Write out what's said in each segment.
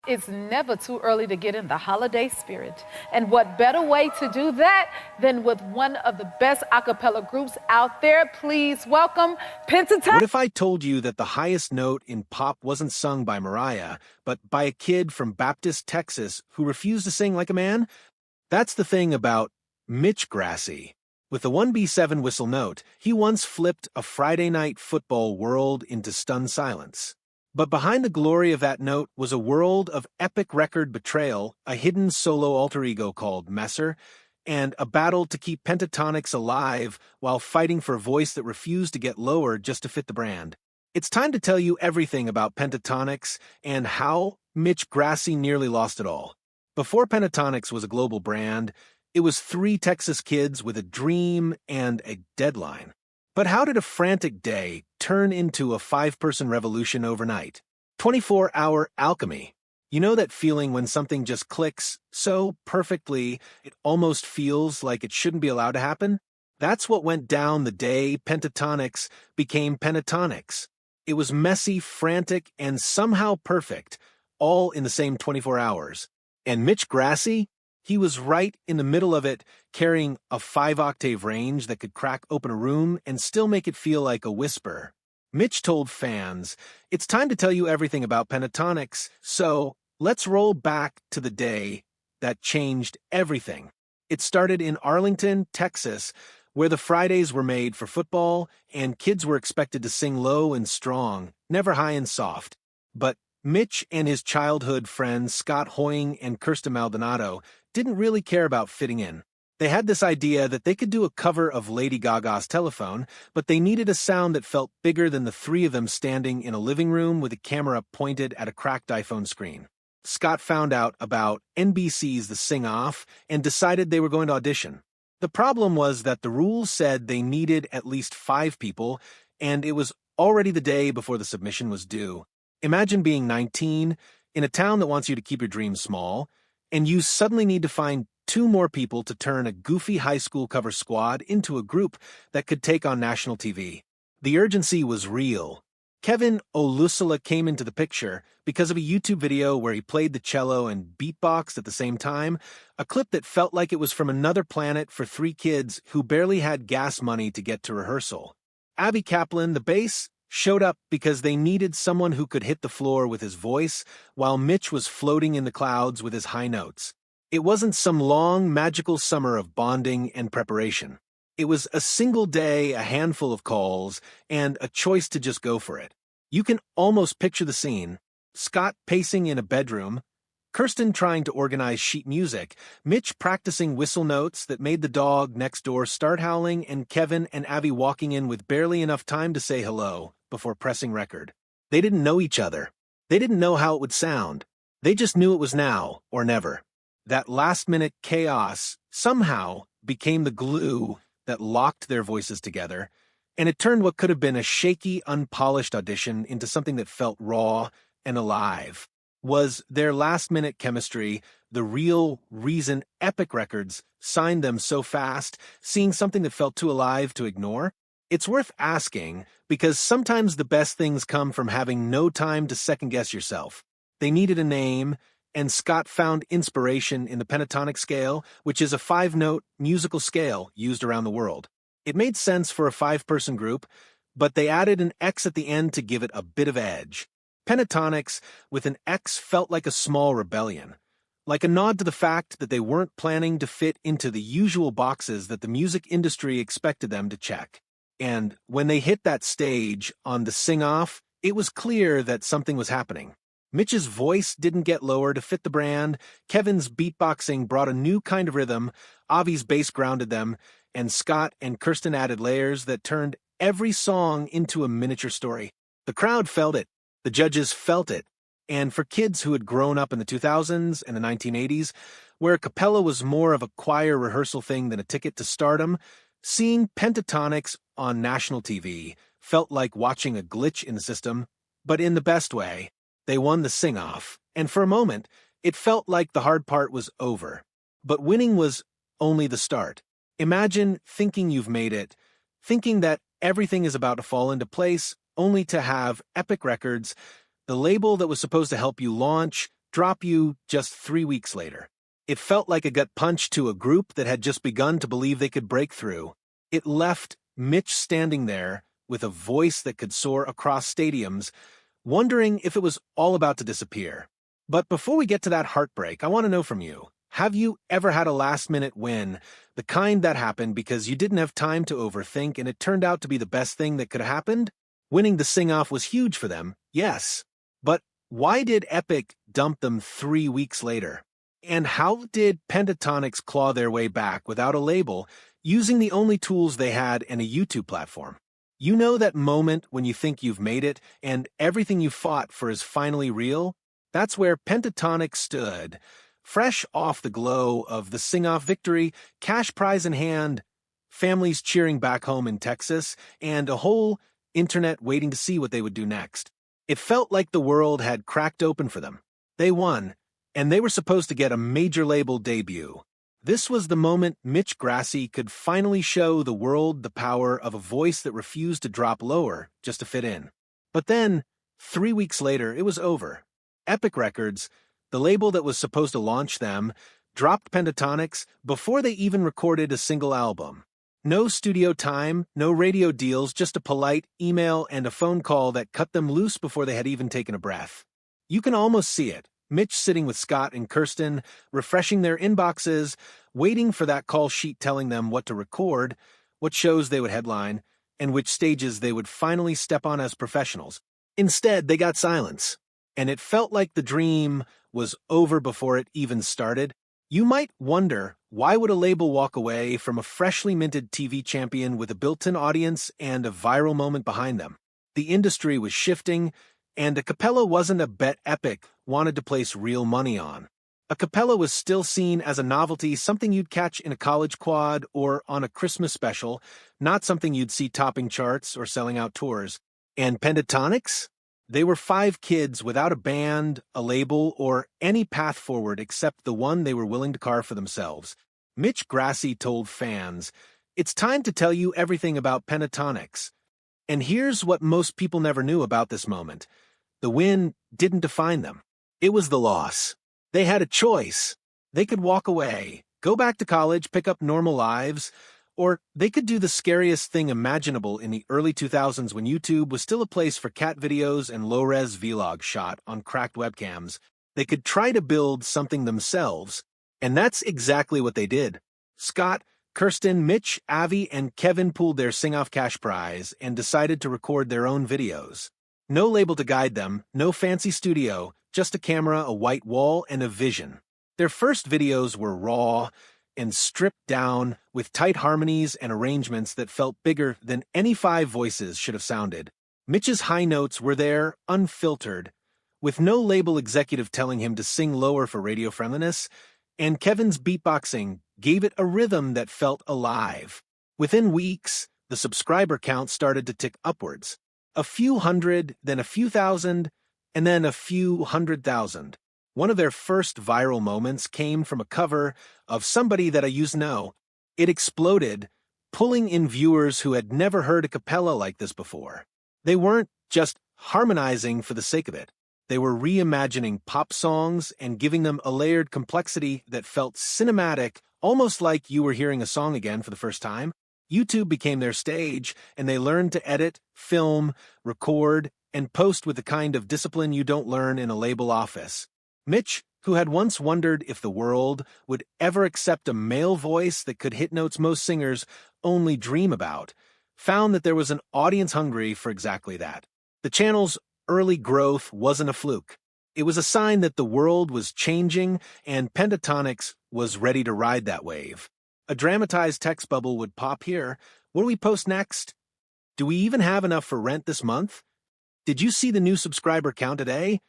It's never too early to get in the holiday spirit. And what better way to do that than with one of the best a cappella groups out there? Please welcome Pentatonix. What if I told you that the highest note in pop wasn't sung by Mariah, but by a kid from Baptist, Texas, who refused to sing like a man? That's the thing about Mitch Grassi. With the 1B7 whistle note, he once flipped a Friday night football world into stunned silence. But behind the glory of that note was a world of epic record betrayal, a hidden solo alter ego called Messer, and a battle to keep Pentatonix alive while fighting for a voice that refused to get lower just to fit the brand. It's time to tell you everything about Pentatonix and how Mitch Grassi nearly lost it all. Before Pentatonix was a global brand, it was 3 Texas kids with a dream and a deadline. But how did a frantic day turn into a 5-person revolution overnight? 24-hour alchemy. You know that feeling when something just clicks so perfectly it almost feels like it shouldn't be allowed to happen? That's what went down the day Pentatonix became Pentatonix. It was messy, frantic, and somehow perfect, all in the same 24 hours. And Mitch Grassi? He was right in the middle of it, carrying a 5-octave range that could crack open a room and still make it feel like a whisper. Mitch told fans, "It's time to tell you everything about Pentatonix, so let's roll back to the day that changed everything." It started in Arlington, Texas, where the Fridays were made for football and kids were expected to sing low and strong, never high and soft. But Mitch and his childhood friends Scott Hoying and Kirsten Maldonado didn't really care about fitting in. They had this idea that they could do a cover of Lady Gaga's Telephone, but they needed a sound that felt bigger than the 3 of them standing in a living room with a camera pointed at a cracked iPhone screen. Scott found out about NBC's The Sing Off and decided they were going to audition. The problem was that the rules said they needed at least 5 people, and it was already the day before the submission was due. Imagine being 19, in a town that wants you to keep your dreams small, and you suddenly need to find 2 more people to turn a goofy high school cover squad into a group that could take on national TV. The urgency was real. Kevin Olusala came into the picture because of a YouTube video where he played the cello and beatboxed at the same time, a clip that felt like it was from another planet for 3 kids who barely had gas money to get to rehearsal. Abby Kaplan, the bass, showed up because they needed someone who could hit the floor with his voice, while Mitch was floating in the clouds with his high notes. It wasn't some long, magical summer of bonding and preparation. It was a single day, a handful of calls, and a choice to just go for it. You can almost picture the scene. Scott pacing in a bedroom, Kirsten trying to organize sheet music, Mitch practicing whistle notes that made the dog next door start howling, and Kevin and Abby walking in with barely enough time to say hello before pressing record. They didn't know each other. They didn't know how it would sound. They just knew it was now or never. That last-minute chaos somehow became the glue that locked their voices together, and it turned what could have been a shaky, unpolished audition into something that felt raw and alive. Was their last-minute chemistry the real reason Epic Records signed them so fast, seeing something that felt too alive to ignore? It's worth asking, because sometimes the best things come from having no time to second-guess yourself. They needed a name, and Scott found inspiration in the pentatonic scale, which is a 5-note musical scale used around the world. It made sense for a 5-person group, but they added an X at the end to give it a bit of edge. Pentatonix with an X felt like a small rebellion, like a nod to the fact that they weren't planning to fit into the usual boxes that the music industry expected them to check. And when they hit that stage on the sing-off, it was clear that something was happening. Mitch's voice didn't get lower to fit the brand, Kevin's beatboxing brought a new kind of rhythm, Avi's bass grounded them, and Scott and Kirsten added layers that turned every song into a miniature story. The crowd felt it. The judges felt it. And for kids who had grown up in the 2000s and the 1980s, where a cappella was more of a choir rehearsal thing than a ticket to stardom, seeing Pentatonix on national TV felt like watching a glitch in the system, but in the best way. They won the sing-off, and for a moment, it felt like the hard part was over. But winning was only the start. Imagine thinking you've made it, thinking that everything is about to fall into place, only to have Epic Records, the label that was supposed to help you launch, drop you just 3 weeks later. It felt like a gut punch to a group that had just begun to believe they could break through. It left Mitch standing there with a voice that could soar across stadiums, wondering if it was all about to disappear. But before we get to that heartbreak, I want to know from you, have you ever had a last-minute win, the kind that happened because you didn't have time to overthink and it turned out to be the best thing that could have happened? Winning the sing-off was huge for them, yes. But why did Epic dump them 3 weeks later? And how did Pentatonix claw their way back without a label, using the only tools they had and a YouTube platform? You know that moment when you think you've made it and everything you fought for is finally real? That's where Pentatonix stood, fresh off the glow of the sing-off victory, cash prize in hand, families cheering back home in Texas, and a whole internet waiting to see what they would do next. It felt like the world had cracked open for them. They won, and they were supposed to get a major label debut. This was the moment Mitch Grassi could finally show the world the power of a voice that refused to drop lower just to fit in. But then, 3 weeks later, it was over. Epic Records, the label that was supposed to launch them, dropped Pentatonix before they even recorded a single album. No studio time, no radio deals, just a polite email and a phone call that cut them loose before they had even taken a breath. You can almost see it. Mitch sitting with Scott and Kirsten, refreshing their inboxes, waiting for that call sheet telling them what to record, what shows they would headline, and which stages they would finally step on as professionals. Instead, they got silence. And it felt like the dream was over before it even started. You might wonder, why would a label walk away from a freshly minted TV champion with a built-in audience and a viral moment behind them? The industry was shifting, and a cappella wasn't a bet Epic wanted to place real money on. A cappella was still seen as a novelty, something you'd catch in a college quad or on a Christmas special, not something you'd see topping charts or selling out tours. And Pentatonix? They were 5 kids without a band, a label, or any path forward except the one they were willing to carve for themselves. Mitch Grassi told fans, "It's time to tell you everything about Pentatonix." And here's what most people never knew about this moment. The win didn't define them. It was the loss. They had a choice. They could walk away, go back to college, pick up normal lives, or they could do the scariest thing imaginable in the early 2000s when YouTube was still a place for cat videos and low-res vlogs shot on cracked webcams. They could try to build something themselves, and that's exactly what they did. Scott, Kirsten, Mitch, Avi, and Kevin pooled their sing-off cash prize and decided to record their own videos. No label to guide them, no fancy studio, just a camera, a white wall, and a vision. Their first videos were raw and stripped down with tight harmonies and arrangements that felt bigger than any 5 voices should have sounded. Mitch's high notes were there, unfiltered, with no label executive telling him to sing lower for radio friendliness, and Kevin's beatboxing gave it a rhythm that felt alive. Within weeks, the subscriber count started to tick upwards. A few hundred, then a few thousand, and then a few 100,000. One of their first viral moments came from a cover of Somebody That I Used to Know. It exploded, pulling in viewers who had never heard a cappella like this before. They weren't just harmonizing for the sake of it. They were reimagining pop songs and giving them a layered complexity that felt cinematic, almost like you were hearing a song again for the first time. YouTube became their stage, and they learned to edit, film, record, and post with the kind of discipline you don't learn in a label office. Mitch, who had once wondered if the world would ever accept a male voice that could hit notes most singers only dream about, found that there was an audience hungry for exactly that. The channel's early growth wasn't a fluke. It was a sign that the world was changing, and Pentatonix was ready to ride that wave. A dramatized text bubble would pop here. What do we post next? Do we even have enough for rent this month? Did you see the new subscriber count today?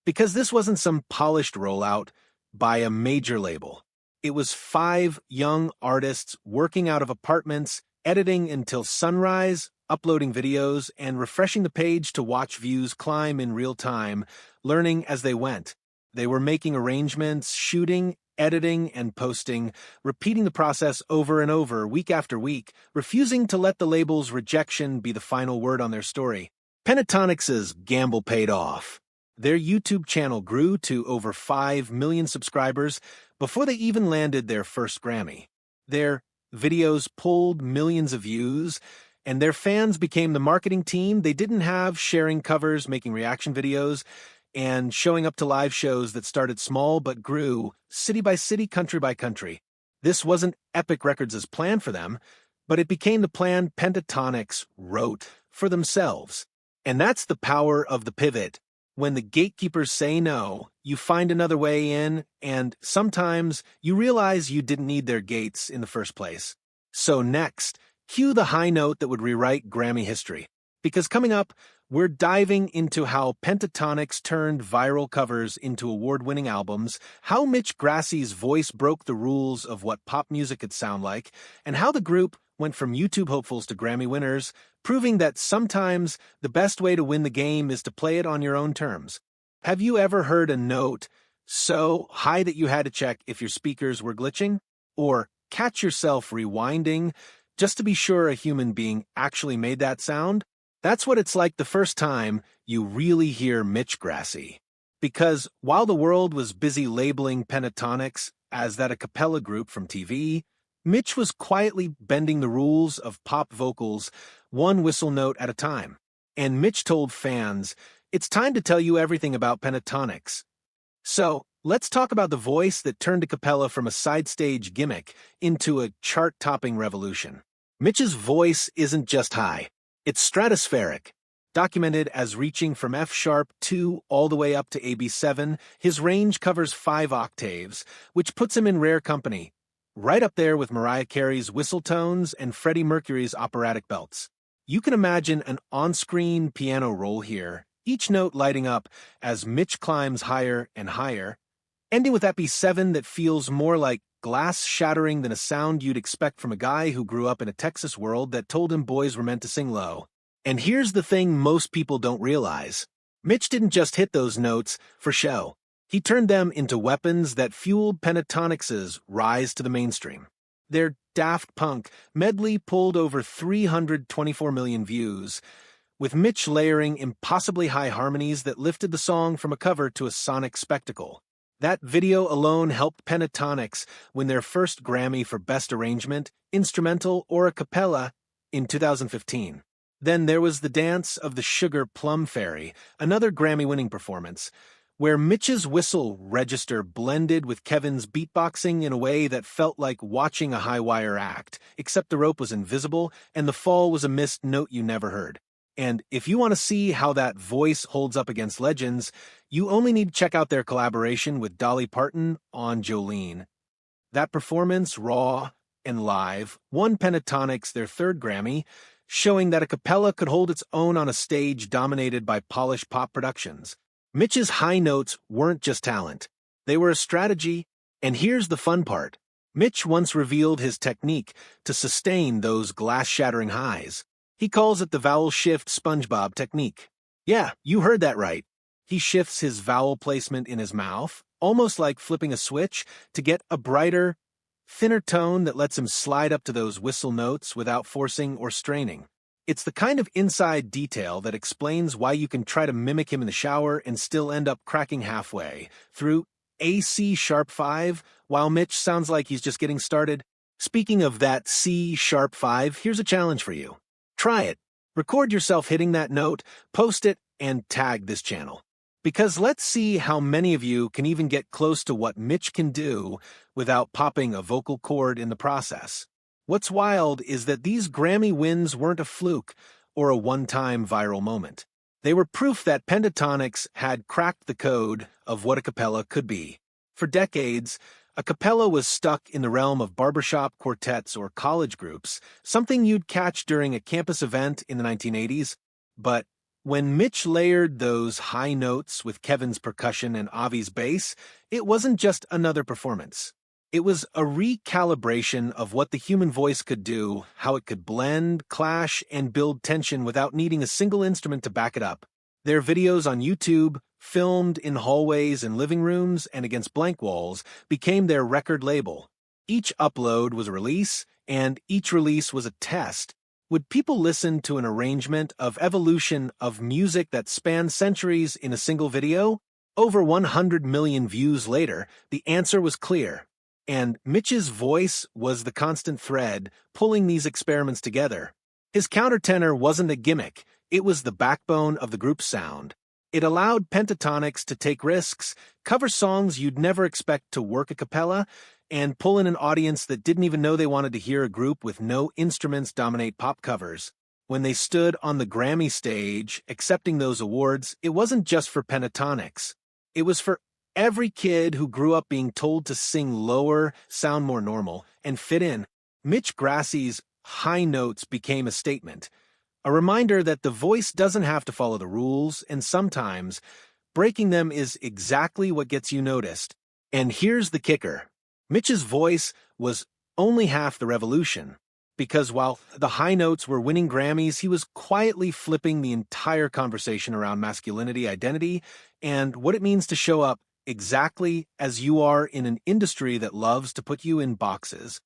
Because this wasn't some polished rollout by a major label. It was 5 young artists working out of apartments, editing until sunrise, uploading videos, and refreshing the page to watch views climb in real time, learning as they went. They were making arrangements, shooting, editing, and posting, repeating the process over and over, week after week, refusing to let the label's rejection be the final word on their story. Pentatonix's gamble paid off. Their YouTube channel grew to over 5 million subscribers before they even landed their first Grammy. Their videos pulled millions of views, and their fans became the marketing team they didn't have, sharing covers, making reaction videos, and showing up to live shows that started small but grew city by city, country by country. This wasn't Epic Records' plan for them, but it became the plan Pentatonix wrote for themselves. And that's the power of the pivot. When the gatekeepers say no, you find another way in, and sometimes you realize you didn't need their gates in the first place. So next, cue the high note that would rewrite Grammy history. Because coming up, we're diving into how Pentatonix turned viral covers into award-winning albums, how Mitch Grassi's voice broke the rules of what pop music could sound like, and how the group went from YouTube hopefuls to Grammy winners, proving that sometimes the best way to win the game is to play it on your own terms. Have you ever heard a note so high that you had to check if your speakers were glitching? Or catch yourself rewinding just to be sure a human being actually made that sound? That's what it's like the first time you really hear Mitch Grassi. Because while the world was busy labeling Pentatonix as that a cappella group from TV, Mitch was quietly bending the rules of pop vocals one whistle note at a time. And Mitch told fans, "It's time to tell you everything about Pentatonix." So, let's talk about the voice that turned a cappella from a side stage gimmick into a chart-topping revolution. Mitch's voice isn't just high, it's stratospheric. Documented as reaching from F-sharp 2 all the way up to AB7, his range covers 5 octaves, which puts him in rare company, right up there with Mariah Carey's whistle tones and Freddie Mercury's operatic belts. You can imagine an on-screen piano roll here, each note lighting up as Mitch climbs higher and higher, ending with that B7 that feels more like glass shattering than a sound you'd expect from a guy who grew up in a Texas world that told him boys were meant to sing low. And here's the thing most people don't realize. Mitch didn't just hit those notes for show. He turned them into weapons that fueled Pentatonix's rise to the mainstream. Their Daft Punk medley pulled over 324 million views, with Mitch layering impossibly high harmonies that lifted the song from a cover to a sonic spectacle. That video alone helped Pentatonix win their first Grammy for Best Arrangement, Instrumental, or a Cappella in 2015. Then there was the Dance of the Sugar Plum Fairy, another Grammy-winning performance, where Mitch's whistle register blended with Kevin's beatboxing in a way that felt like watching a high-wire act, except the rope was invisible and the fall was a missed note you never heard. And if you want to see how that voice holds up against legends, you only need to check out their collaboration with Dolly Parton on Jolene. That performance, raw and live, won Pentatonix their third Grammy, showing that a cappella could hold its own on a stage dominated by polished pop productions. Mitch's high notes weren't just talent. They were a strategy, and here's the fun part. Mitch once revealed his technique to sustain those glass-shattering highs. He calls it the vowel shift SpongeBob technique. Yeah, you heard that right. He shifts his vowel placement in his mouth, almost like flipping a switch, to get a brighter, thinner tone that lets him slide up to those whistle notes without forcing or straining. It's the kind of inside detail that explains why you can try to mimic him in the shower and still end up cracking halfway through AC sharp 5, while Mitch sounds like he's just getting started. Speaking of that C sharp 5, here's a challenge for you. Try it. Record yourself hitting that note, post it, and tag this channel. Because let's see how many of you can even get close to what Mitch can do without popping a vocal cord in the process. What's wild is that these Grammy wins weren't a fluke or a one-time viral moment. They were proof that Pentatonix had cracked the code of what a cappella could be. For decades, a cappella was stuck in the realm of barbershop quartets or college groups, something you'd catch during a campus event in the 1980s. But when Mitch layered those high notes with Kevin's percussion and Avi's bass, it wasn't just another performance. It was a recalibration of what the human voice could do, how it could blend, clash, and build tension without needing a single instrument to back it up. Their videos on YouTube, filmed in hallways and living rooms and against blank walls, became their record label. Each upload was a release, and each release was a test. Would people listen to an arrangement of evolution of music that spanned centuries in a single video? Over 100 million views later, the answer was clear. And Mitch's voice was the constant thread pulling these experiments together. His countertenor wasn't a gimmick, it was the backbone of the group's sound. It allowed Pentatonix to take risks, cover songs you'd never expect to work a cappella, and pull in an audience that didn't even know they wanted to hear a group with no instruments dominate pop covers. When they stood on the Grammy stage accepting those awards, it wasn't just for Pentatonix. It was for every kid who grew up being told to sing lower, sound more normal, and fit in. Mitch Grassi's high notes became a statement, a reminder that the voice doesn't have to follow the rules, and sometimes breaking them is exactly what gets you noticed. And here's the kicker. Mitch's voice was only half the revolution, because while the high notes were winning Grammys, he was quietly flipping the entire conversation around masculinity, identity, and what it means to show up exactly as you are in an industry that loves to put you in boxes.